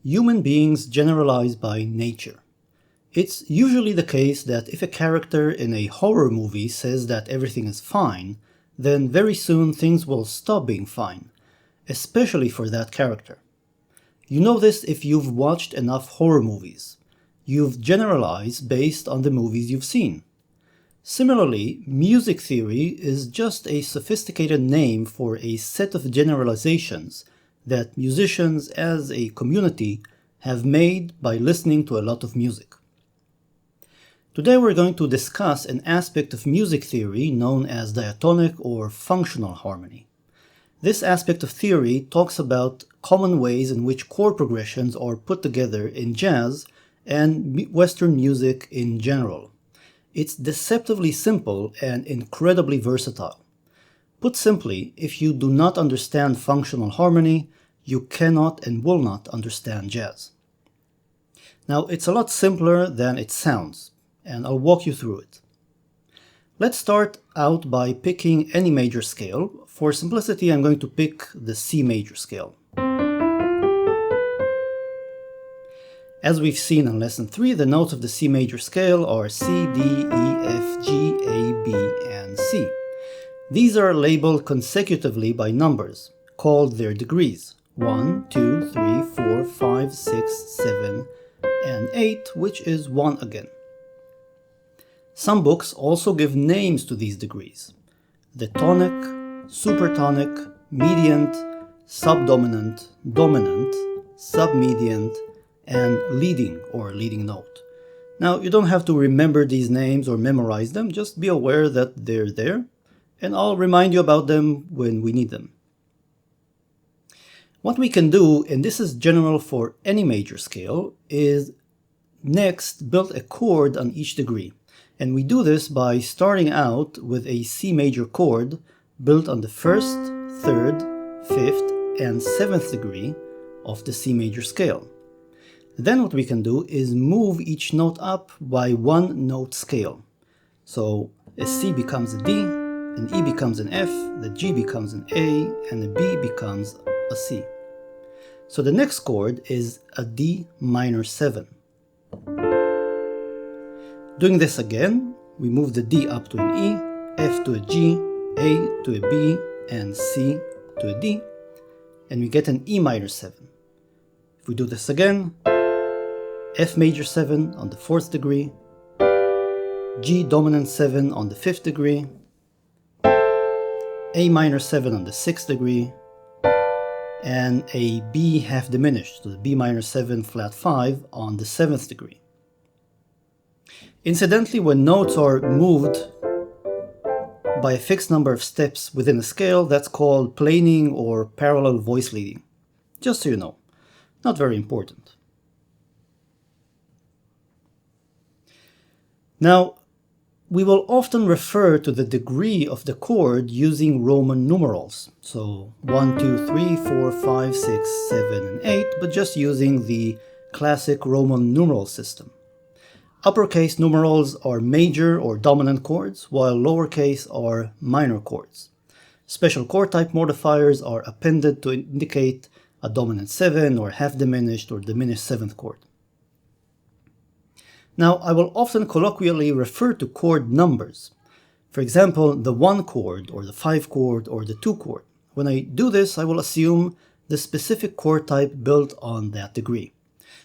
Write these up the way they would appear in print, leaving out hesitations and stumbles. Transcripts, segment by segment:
human beings generalize by nature. It's usually the case that if a character in a horror movie says that everything is fine, then very soon things will stop being fine, especially for that character. You know this if you've watched enough horror movies. You've generalized based on the movies you've seen. Similarly, music theory is just a sophisticated name for a set of generalizations that musicians as a community have made by listening to a lot of music. Today we're going to discuss an aspect of music theory known as diatonic or functional harmony. This aspect of theory talks about common ways in which chord progressions are put together in jazz and Western music in general. It's deceptively simple and incredibly versatile. Put simply, if you do not understand functional harmony, you cannot and will not understand jazz. Now, it's a lot simpler than it sounds, and I'll walk you through it. Let's start out by picking any major scale. For simplicity, I'm going to pick the C major scale. As we've seen in Lesson 3, the notes of the C major scale are C, D, E, F, G, A, B, and C. These are labeled consecutively by numbers, called their degrees. 1, 2, 3, 4, 5, 6, 7, and 8, which is 1 again. Some books also give names to these degrees: the tonic, supertonic, mediant, subdominant, dominant, submediant, and leading or leading note. Now, you don't have to remember these names or memorize them, just be aware that they're there, and I'll remind you about them when we need them. What we can do, and this is general for any major scale, is next build a chord on each degree. And we do this by starting out with a C major chord built on the 1st, 3rd, 5th, and 7th degree of the C major scale. Then what we can do is move each note up by one note scale. So a C becomes a D, an E becomes an F, the G becomes an A, and the B becomes a C. So the next chord is a D minor 7. Doing this again, we move the D up to an E, F to a G, A to a B, and C to a D, and we get an E minor 7. If we do this again, F major 7 on the 4th degree, G dominant 7 on the 5th degree, A minor 7 on the 6th degree, and a B half diminished, so the B minor 7 flat 5 on the 7th degree. Incidentally, when notes are moved by a fixed number of steps within a scale, that's called planing or parallel voice leading. Just so you know, not very important. Now, we will often refer to the degree of the chord using Roman numerals. So 1, 2, 3, 4, 5, 6, 7, and 8, but just using the classic Roman numeral system. Uppercase numerals are major or dominant chords, while lowercase are minor chords. Special chord type modifiers are appended to indicate a dominant 7 or half diminished or diminished 7th chord. Now, I will often colloquially refer to chord numbers. For example, the 1 chord, or the 5 chord, or the 2 chord. When I do this, I will assume the specific chord type built on that degree.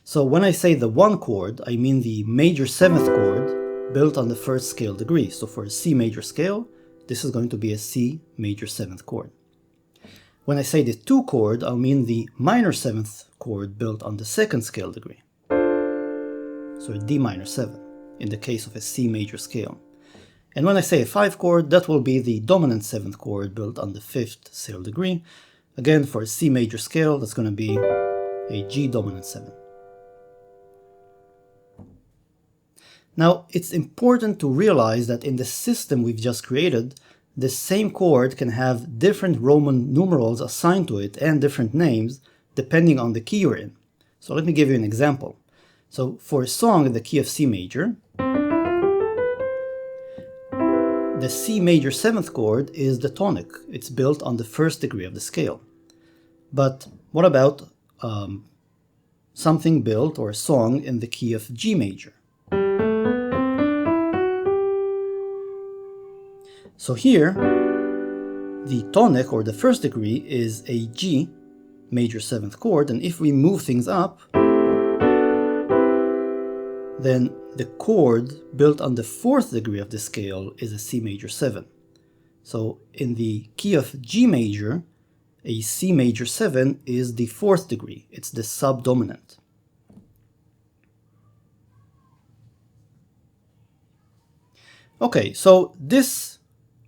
So when I say the 1 chord, I mean the major 7th chord built on the 1st scale degree. So for a C major scale, this is going to be a C major 7th chord. When I say the 2 chord, I'll mean the minor 7th chord built on the 2nd scale degree. So a D minor 7 in the case of a C major scale. And when I say a 5 chord, that will be the dominant 7th chord built on the 5th scale degree. Again, for a C major scale, that's going to be a G dominant 7. Now, it's important to realize that in the system we've just created, the same chord can have different Roman numerals assigned to it and different names depending on the key you're in. So let me give you an example. So for a song in the key of C major, the C major 7th chord is the tonic. It's built on the 1st degree of the scale. But what about something built or a song in the key of G major. So here, the tonic or the first degree is a G major 7th chord, and if we move things up, then the chord built on the 4th degree of the scale is a C major 7. So in the key of G major, a C major 7 is the 4th degree. It's the subdominant. Okay, so this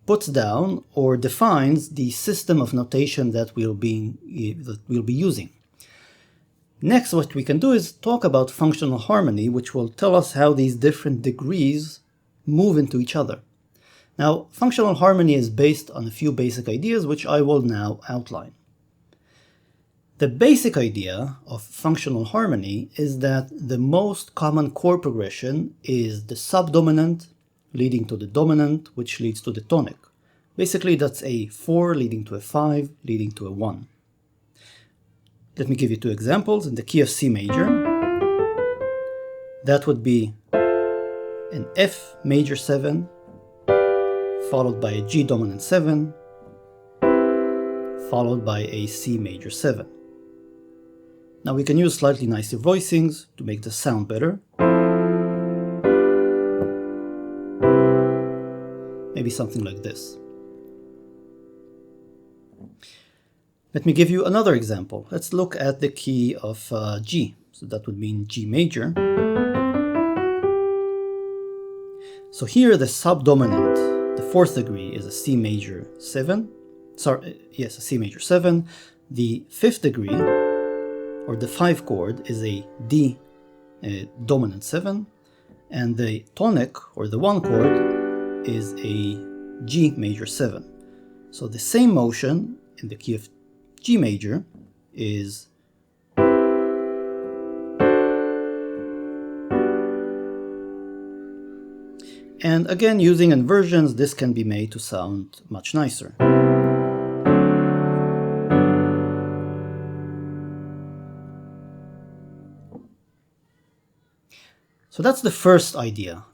puts down or defines the system of notation that we'll be using. Next, what we can do is talk about functional harmony, which will tell us how these different degrees move into each other. Now, functional harmony is based on a few basic ideas, which I will now outline. The basic idea of functional harmony is that the most common chord progression is the subdominant leading to the dominant, which leads to the tonic. Basically, that's a 4 leading to a 5 leading to a 1. Let me give you 2 examples. In the key of C major, that would be an F major 7 followed by a G dominant 7 followed by a C major 7. Now we can use slightly nicer voicings to make the sound better. Maybe something like this. Let me give you another example. Let's look at the key of G. So that would mean G major. So here the subdominant, the 4th degree, is a C major 7. A C major 7. The 5th degree, or the 5 chord, is a D dominant 7. And the tonic, or the 1 chord, is a G major 7. So the same motion in the key of G major is and again, using inversions, this can be made to sound much nicer. So that's the first idea.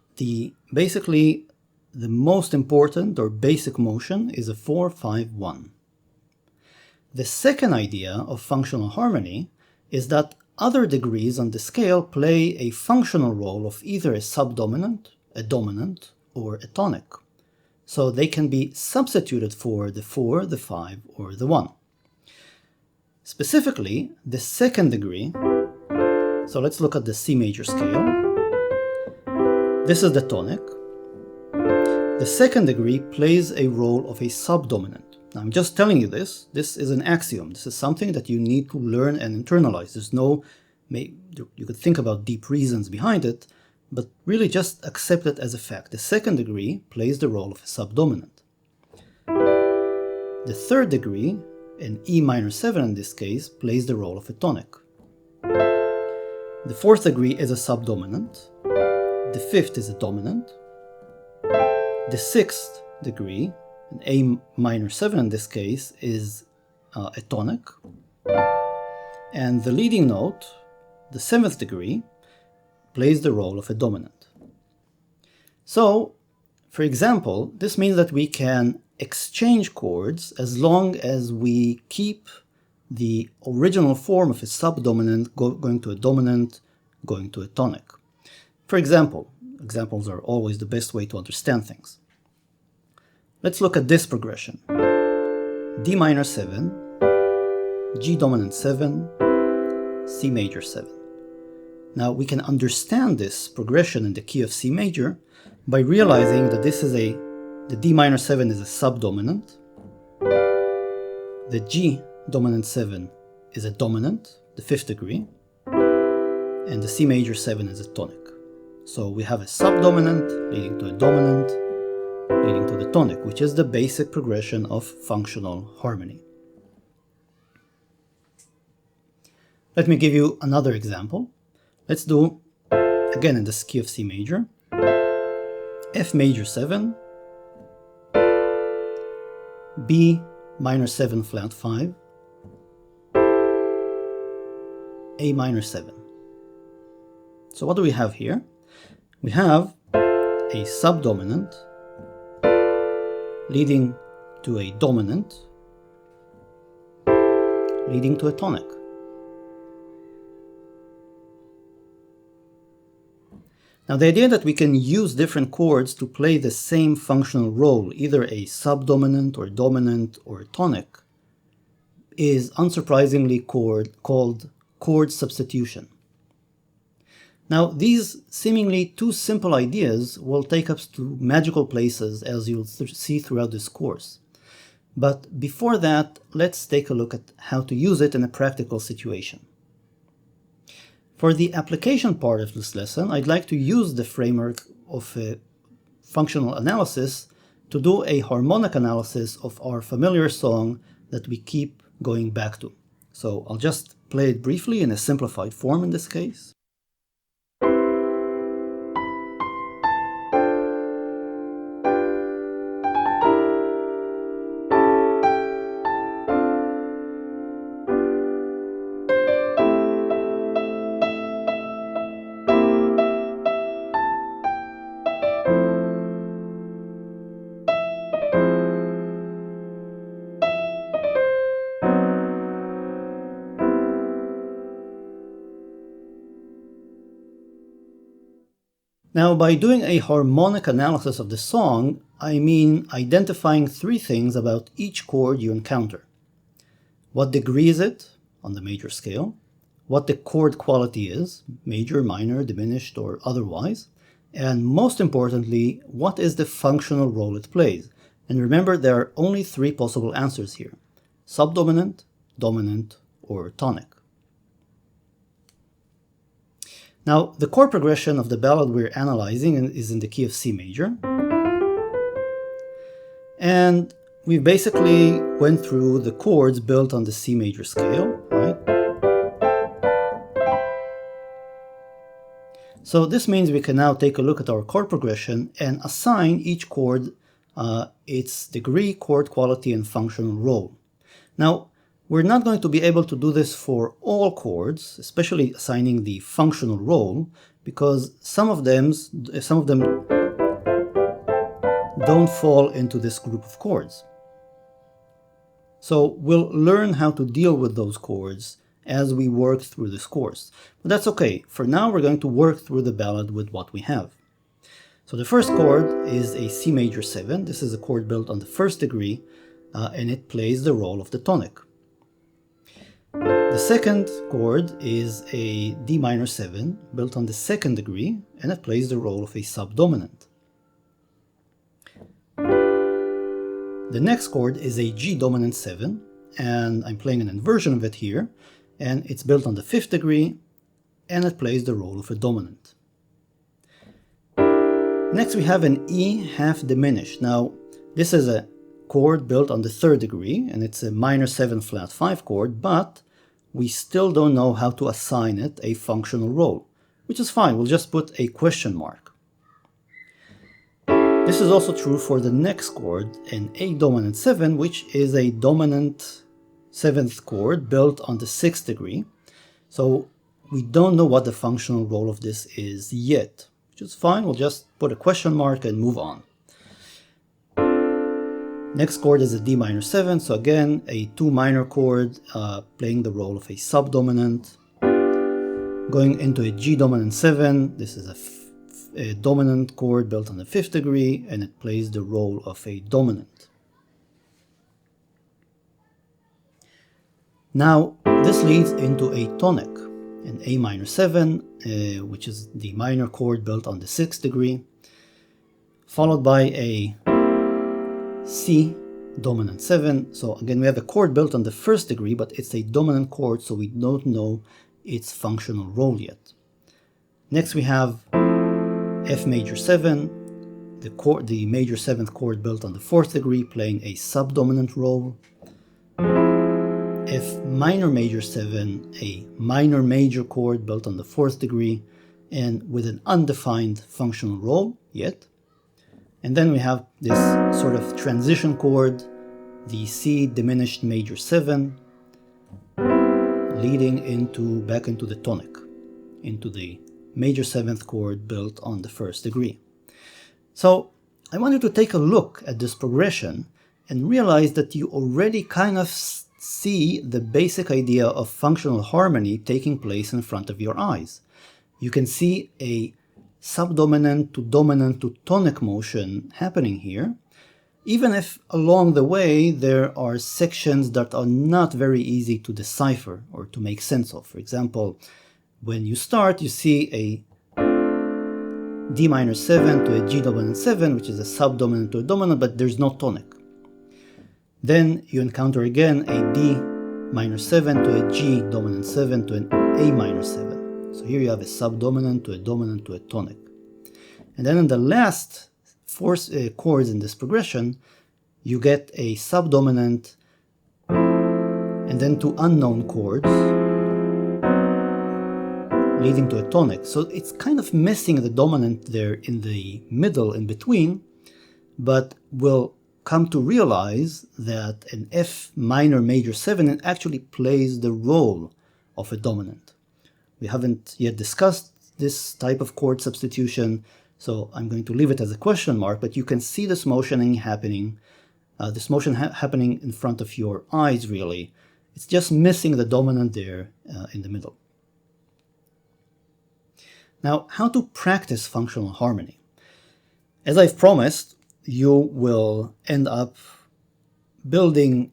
Basically, the most important or basic motion is a 4-5-1. The second idea of functional harmony is that other degrees on the scale play a functional role of either a subdominant, a dominant, or a tonic. So they can be substituted for the 4, the 5, or the 1. Specifically, the 2nd degree, so let's look at the C major scale. This is the tonic. The 2nd degree plays a role of a subdominant. Now, I'm just telling you this. This is an axiom. This is something that you need to learn and internalize. You could think about deep reasons behind it, but really just accept it as a fact. The 2nd degree plays the role of a subdominant. The 3rd degree, an E minor 7 in this case, plays the role of a tonic. The 4th degree is a subdominant. The 5th is a dominant. The 6th degree, an A minor 7 in this case, is a tonic. And the leading note, the 7th degree, plays the role of a dominant. So, for example, this means that we can exchange chords as long as we keep the original form of a subdominant going to a dominant, going to a tonic. For example, examples are always the best way to understand things. Let's look at this progression. D minor 7, G dominant 7, C major 7. Now we can understand this progression in the key of C major by realizing that the D minor 7 is a subdominant, the G dominant 7 is a dominant, the 5th degree, and the C major 7 is a tonic. So we have a subdominant leading to a dominant, leading to the tonic, which is the basic progression of functional harmony. Let me give you another example. Let's do, again in the key of C major, F major 7, B minor 7 flat 5, A minor 7. So what do we have here? We have a subdominant leading to a dominant leading to a tonic. Now the idea that we can use different chords to play the same functional role, either a subdominant or dominant or tonic, is unsurprisingly called chord substitution. Now these seemingly two simple ideas will take us to magical places, as you'll see throughout this course. But before that, let's take a look at how to use it in a practical situation. For the application part of this lesson, I'd like to use the framework of functional analysis to do a harmonic analysis of our familiar song that we keep going back to. So I'll just play it briefly in a simplified form in this case. Now, by doing a harmonic analysis of the song, I mean identifying three things about each chord you encounter. What degree is it on the major scale? What the chord quality is, major, minor, diminished, or otherwise. And most importantly, what is the functional role it plays? And remember, there are only three possible answers here: subdominant, dominant, or tonic. Now, the chord progression of the ballad we're analyzing is in the key of C major. And we basically went through the chords built on the C major scale, right? So this means we can now take a look at our chord progression and assign each chord its degree, chord quality, and functional role. Now, we're not going to be able to do this for all chords, especially assigning the functional role, because some of them don't fall into this group of chords. So we'll learn how to deal with those chords as we work through this course. But that's okay. For now, we're going to work through the ballad with what we have. So the first chord is a C major 7. This is a chord built on the first degree, and it plays the role of the tonic. The second chord is a D minor 7, built on the second degree, and it plays the role of a subdominant. The next chord is a G dominant 7, and I'm playing an inversion of it here, and it's built on the fifth degree, and it plays the role of a dominant. Next we have an E half diminished. Now, this is a chord built on the third degree, and it's a minor 7 flat 5 chord, but we still don't know how to assign it a functional role, which is fine. We'll just put a question mark. This is also true for the next chord, an A dominant 7, which is a dominant 7th chord built on the 6th degree. So we don't know what the functional role of this is yet, which is fine. We'll just put a question mark and move on. Next chord is a D minor 7, so again a 2 minor chord playing the role of a subdominant. Going into a G dominant 7, this is a dominant chord built on the 5th degree, and it plays the role of a dominant. Now this leads into a tonic, an A minor 7, which is the minor chord built on the 6th degree, followed by a C dominant 7. So again, we have a chord built on the 1st degree, but it's a dominant chord, so we don't know its functional role yet. Next we have F major 7, the major 7th chord built on the 4th degree, playing a subdominant role. F minor major 7, a minor major chord built on the 4th degree, and with an undefined functional role yet. And then we have this sort of transition chord, the C diminished major 7, leading back into the tonic, into the major 7th chord built on the 1st degree. So I want you to take a look at this progression and realize that you already kind of see the basic idea of functional harmony taking place in front of your eyes. You can see a subdominant to dominant to tonic motion happening here, even if along the way there are sections that are not very easy to decipher or to make sense of. For example, when you start, you see a D minor 7 to a G dominant 7, which is a subdominant to a dominant, but there's no tonic. Then you encounter again a D minor 7 to a G dominant 7 to an A minor 7. So here you have a subdominant to a dominant to a tonic. And then in the last 4 chords in this progression, you get a subdominant and then 2 unknown chords leading to a tonic. So it's kind of missing the dominant there in the middle, in between, but we'll come to realize that an F minor major 7 actually plays the role of a dominant. We haven't yet discussed this type of chord substitution, so I'm going to leave it as a question mark, but you can see this motioning happening, happening in front of your eyes, really. It's just missing the dominant there in the middle. Now, how to practice functional harmony? As I've promised, you will end up building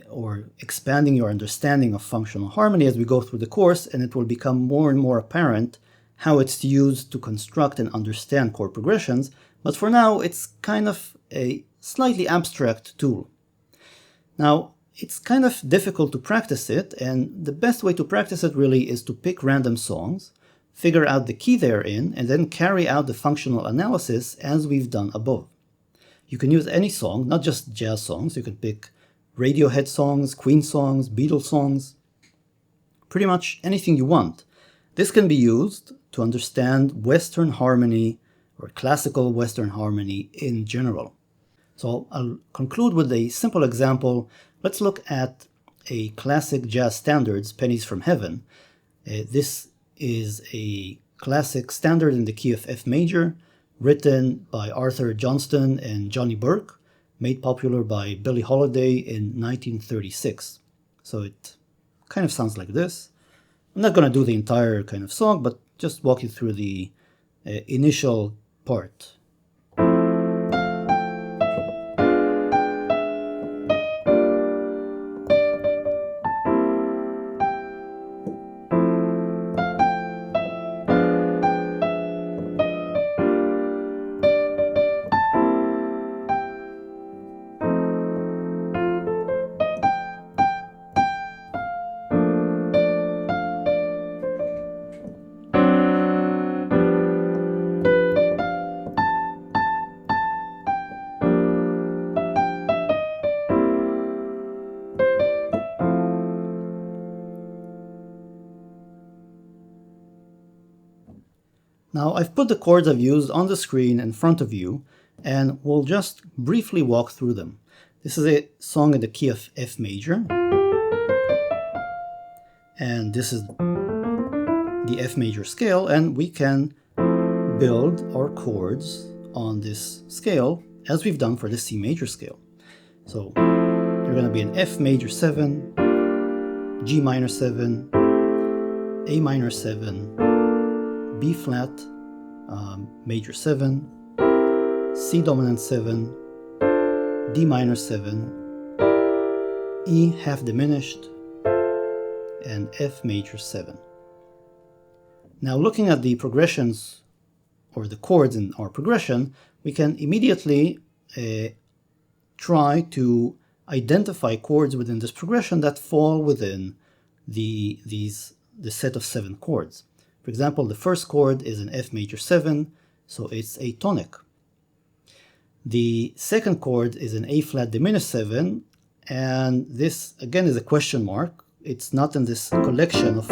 or expanding your understanding of functional harmony as we go through the course, and it will become more and more apparent how it's used to construct and understand chord progressions, but for now it's kind of a slightly abstract tool. Now, it's kind of difficult to practice it, and the best way to practice it really is to pick random songs, figure out the key they're in, and then carry out the functional analysis as we've done above. You can use any song, not just jazz songs. You can pick Radiohead songs, Queen songs, Beatles songs, pretty much anything you want. This can be used to understand Western harmony or classical Western harmony in general. So I'll conclude with a simple example. Let's look at a classic jazz standards, Pennies from Heaven. This is a classic standard in the key of F major, written by Arthur Johnston and Johnny Burke, made popular by Billie Holiday in 1936. So it kind of sounds like this. I'm not going to do the entire kind of song, but just walk you through the initial part. Now I've put the chords I've used on the screen in front of you, and we'll just briefly walk through them. This is a song in the key of F major, and this is the F major scale, and we can build our chords on this scale as we've done for the C major scale. So they're going to be an F major 7, G minor 7, A minor 7, B flat major 7, C dominant 7, D minor 7, E half diminished, and F major 7. Now looking at the progressions or the chords in our progression, we can immediately try to identify chords within this progression that fall within the set of 7 chords. For example, the first chord is an F major 7, so it's a tonic. The second chord is an A flat diminished 7, and this again is a question mark. It's not in this collection of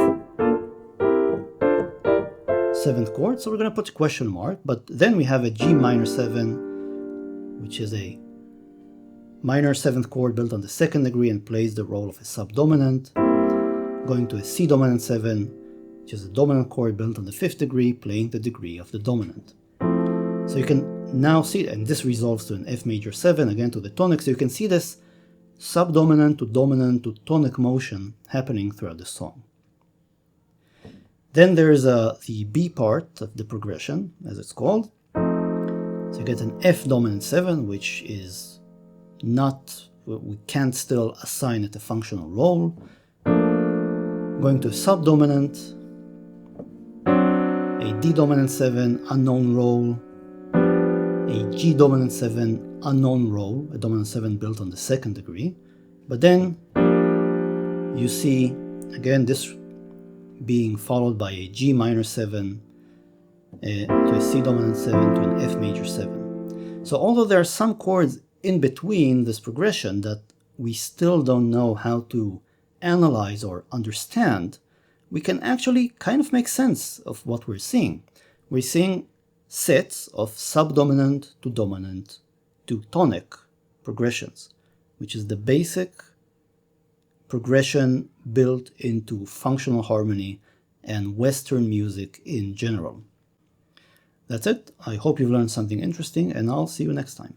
7th chords, so we're going to put a question mark. But then we have a G minor 7, which is a minor 7th chord built on the 2nd degree and plays the role of a subdominant. going to a C dominant 7, which is a dominant chord built on the 5th degree, playing the degree of the dominant. So you can now see, and this resolves to an F major 7, again to the tonic, so you can see this subdominant to dominant to tonic motion happening throughout the song. Then there's the B part of the progression, as it's called. So you get an F dominant 7, which is not, we can't still assign it a functional role. Going to a subdominant, a D dominant 7, unknown role, a G dominant 7, unknown role, a dominant 7 built on the 2nd degree. But then you see, again, this being followed by a G minor 7 to a C dominant 7 to an F major 7. So although there are some chords in between this progression that we still don't know how to analyze or understand, we can actually kind of make sense of what we're seeing. We're seeing sets of subdominant to dominant to tonic progressions, which is the basic progression built into functional harmony and Western music in general. That's it. I hope you've learned something interesting, and I'll see you next time.